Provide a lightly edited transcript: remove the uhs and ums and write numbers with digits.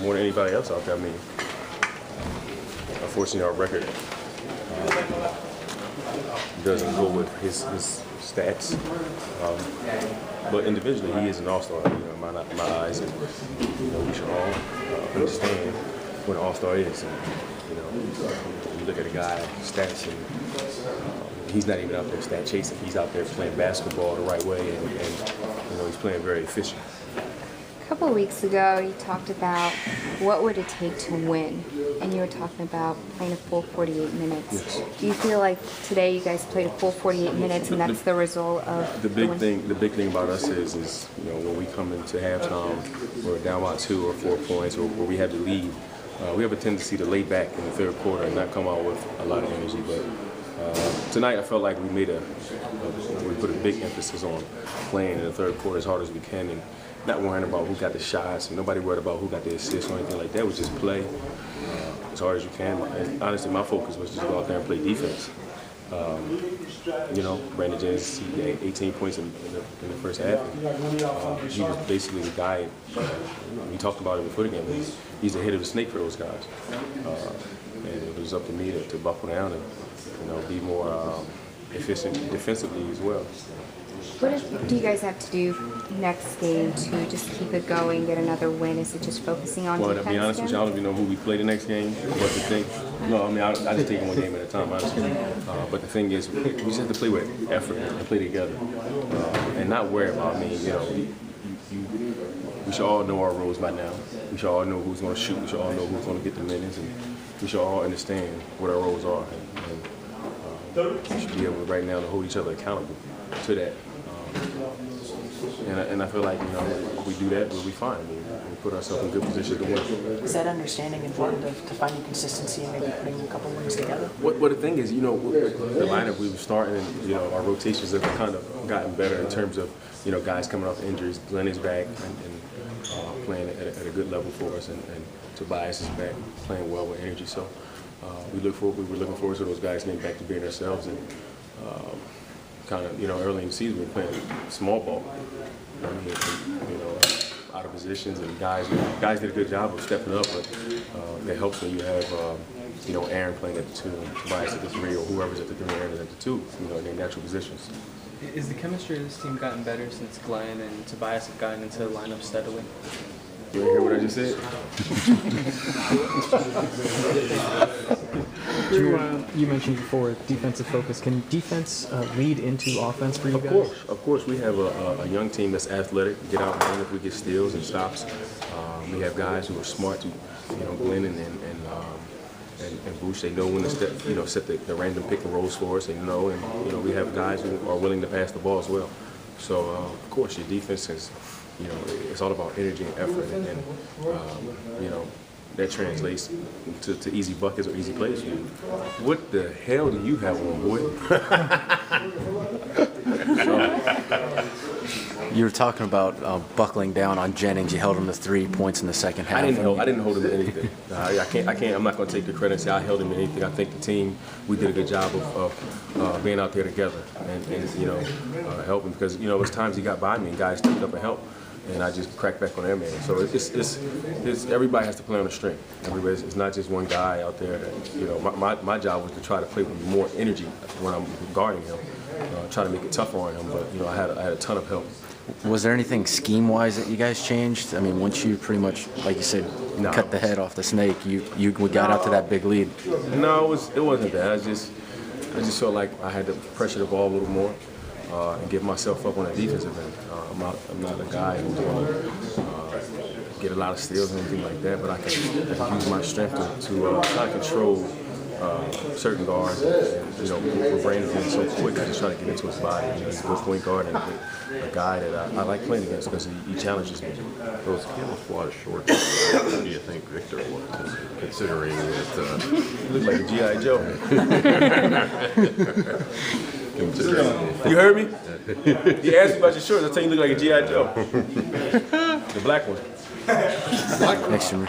more than anybody else out there. I mean, unfortunately, our record doesn't go with his stats. But individually, he is an all-star. You know, in my eyes, and we should all understand what an all-star is. And you look at a guy's stats, and he's not even out there stat chasing. He's out there playing basketball the right way, and he's playing very efficient. A couple of weeks ago, you talked about what would it take to win, and you were talking about playing a full 48 minutes. Yes. Do you feel like today you guys played a full 48 minutes, and that's the result of the big thing? The big thing about us is when we come into halftime, we're down by 2 or 4 points, or where we have the lead. We have a tendency to lay back in the third quarter and not come out with a lot of energy. But tonight, I felt like we put a big emphasis on playing in the third quarter as hard as we can, and not worrying about who got the shots, and nobody worried about who got the assists or anything like that. We just play as hard as you can. And honestly, my focus was just go out there and play defense. Brandon James, he had 18 points in the first half. He was basically the guy. We talked about it before the game. He's the head of the snake for those guys. And it was up to me to buckle down and be more efficient defensively as well. What do you guys have to do next game to just keep it going, get another win? Is it just focusing on defense? Well, to be honest with you, I don't even know who we play the next game. But the thing, I just take it one game at a time, honestly. But the thing is, we just have to play with effort and play together, and not worry about we should all know our roles by now. We should all know who's going to shoot. We should all know who's going to get the minutes, and we should all understand what our roles are. And we should be able right now to hold each other accountable to that. And I feel like if we do that, we'll be fine. We put ourselves in good position to win. Is that understanding important to finding consistency and maybe putting a couple wins together? Well, the thing is, the lineup we were starting, and our rotations have kind of gotten better in terms of guys coming off injuries. Glenn is back and playing at a good level for us, and Tobias is back playing well with energy. So we were looking forward to those guys getting back to being themselves, and kind of early in the season we were playing small ball. Out of positions, and guys did a good job of stepping up, but it helps when you have Aaron playing at the 2, and Tobias at the 3, or whoever's at the 3, Aaron at the 2, in their natural positions. Is the chemistry of this team gotten better since Glenn and Tobias have gotten into the lineup steadily? You want to hear what I just said? You mentioned before defensive focus. Can defense lead into offense for you guys? Of course. We have a young team that's athletic. Get out and run if we get steals and stops. We have guys who are smart to, Glenn and Bush. They know when to set the random pick and rolls for us. They know, and we have guys who are willing to pass the ball as well. So of course, your defense is, it's all about energy and effort, and that translates to easy buckets or easy plays for you. What the hell do you have on, boy? You were talking about buckling down on Jennings. You held him to 3 points in the second half. I didn't hold him to anything. I can't. I'm not going to take the credit and say I held him to anything. I think the team, we did a good job of being out there together and helping, because there's times he got by me and guys stepped up and helped, and I just cracked back on their man. So it's everybody has to play on a string. It's not just one guy out there. That, my job was to try to play with more energy when I'm guarding him, try to make it tougher on him. But I had a ton of help. Was there anything scheme-wise that you guys changed? I mean, once you pretty much, like you said, cut the head off the snake, we got out to that big lead. No, it wasn't that. I just felt like I had to pressure the ball a little more and get myself up on the defensive end. I'm not a guy who's going to get a lot of steals or anything like that, but I can use my strength to try to control certain guards. With Brandon being so quick, I just try to get into his body. He's a good point guard and a guy that I like playing against because he challenges me. Those camouflage shorts, what do you think Victor was, considering that He looked like a G.I. Joe. You heard me? He asked me about your shorts. I tell you, you look like a G.I. Joe. The black one. Next to me.